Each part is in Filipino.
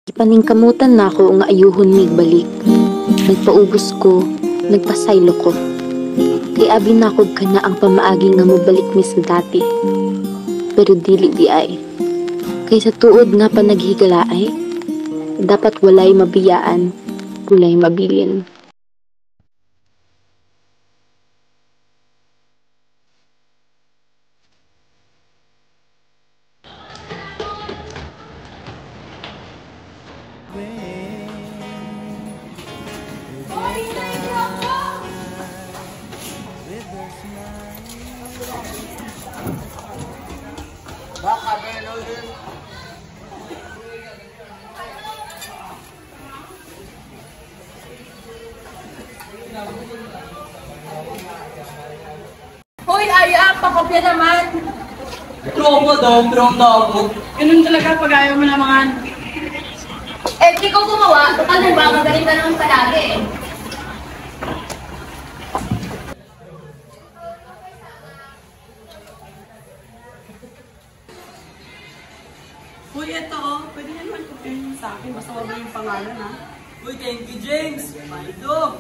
Ipaningkamutan na ako nga ayuhon mig balik. Nagpaubos ko, nagpasaylo ko. Kay abi nakog ka na ang pamaagi nga mobalik mi sa dati. Pero dili di ay. Kay sa tuod nga panaghigala ay, dapat walay mabiyaan, walay mabilin. Hoy, Aya! Pakopya naman! Promo daw, promo. Ganun talaga pag ayaw mo naman. Eh, di ko gumawa. Total ba? Magaling ka naman palagi. Hoy, eto oh. Pwede naman kopyahin sa akin. Basta wag mo yung pangalan, ha? Uy, thank you, James. Maldo.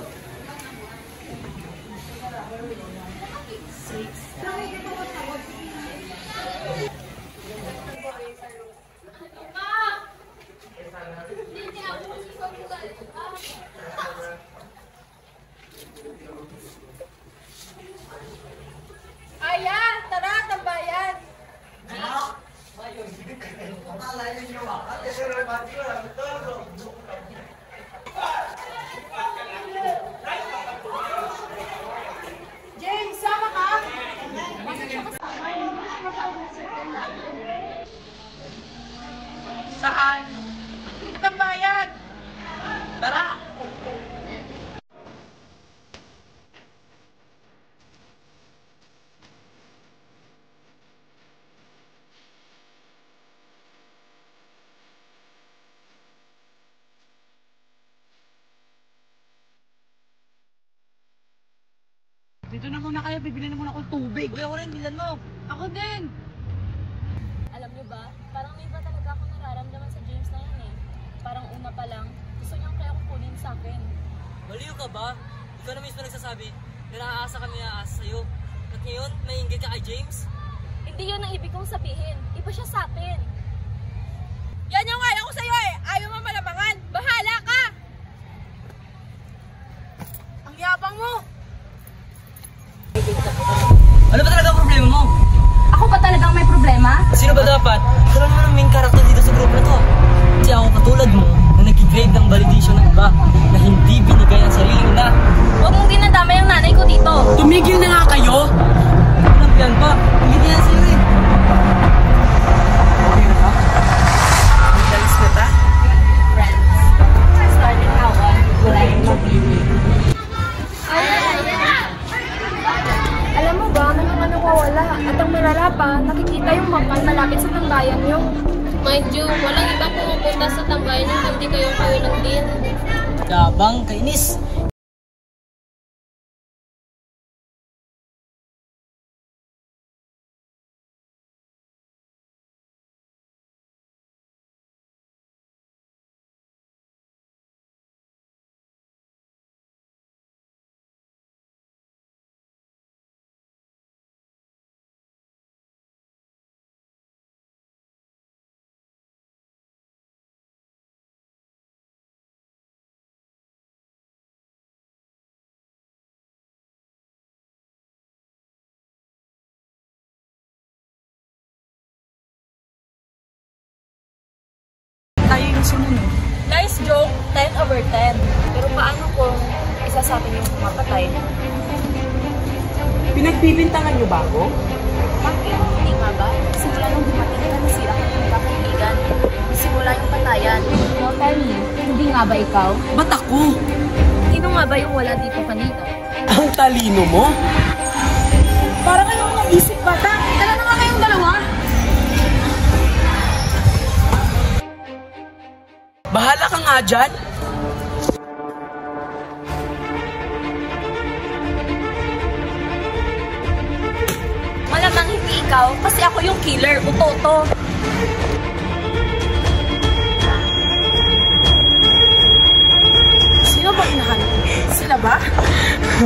Aya! Tara! Tambayan! James, sama ka? Saan? Tambayan! Tara! Dito na muna kayo, bibili na muna akong tubig. Uy, ako rin, bilan mo. Ako din! Alam niyo ba, parang may iba talaga ako nararamdaman sa James na yun eh. Parang una pa lang, gusto niyang kaya akong kunin sa akin. Baliw ka ba? Ikaw na mismo nagsasabi na naaasa kami naaasa sa'yo. At ngayon, may inggit ka kay James? Hindi yun ang ibig kong sabihin. Iba siya sa atin. Yan yung ayaw ko sa'yo eh! Ayaw mo malamangan! Bahala ka! Ang yabang mo! Ano ba talaga ang problema mo? Ako ba talagang may problema? Sino ba dapat? Ikaw lang naman ang main character dito sa grupo na to. Kasi ako katulad mo na nag-grade ng validation ng iba na hindi binigay ang sarili na. Huwag mong dinadamay ang nanay ko dito. Tumigil na nga kayo! Walang yan pa. Hindi yan sa'yo eh. Okay na ba? Dalis na ta? Friends, starting now on, wala yung mabili. Alam mo ba, may mga nawawala at ang malala pa, nakikita yung bangkay malapit sa tambayan nyo. Mind you, walang ibang pumupunta sa tambayan yung kundi kayo lang din. Yabang, kainis. Tayo yung sumunod. Nice joke, 10/10. Pero paano kung isa sa atin yung pumapatay? Pinagbibintangan niyo ba ako? Bakit? Hindi nga ba? Simula nung dumating ka na sila kung magkakaibigan. Simula yung patayan. No, tell me, hindi nga ba ikaw? Ba't ako? Sino nga ba yung wala dito kanina? Ang talino mo? Parang ano ang isip bata? Tara na nga kayong dalawa! Bahala ka nga dyan! Malamang hindi ikaw, kasi ako yung killer, utoto. Wala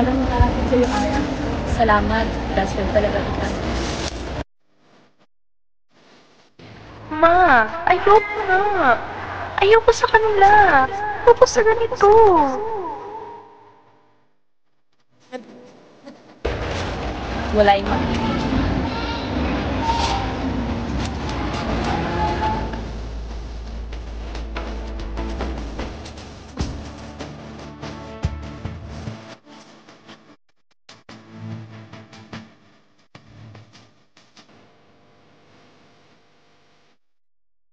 nang nakakit sa'yo, Aya. Salamat. Best friend talaga kita. Ma, ayoko na. Ayoko sa kanila. Ayoko sa ganito. Wala yung makikita.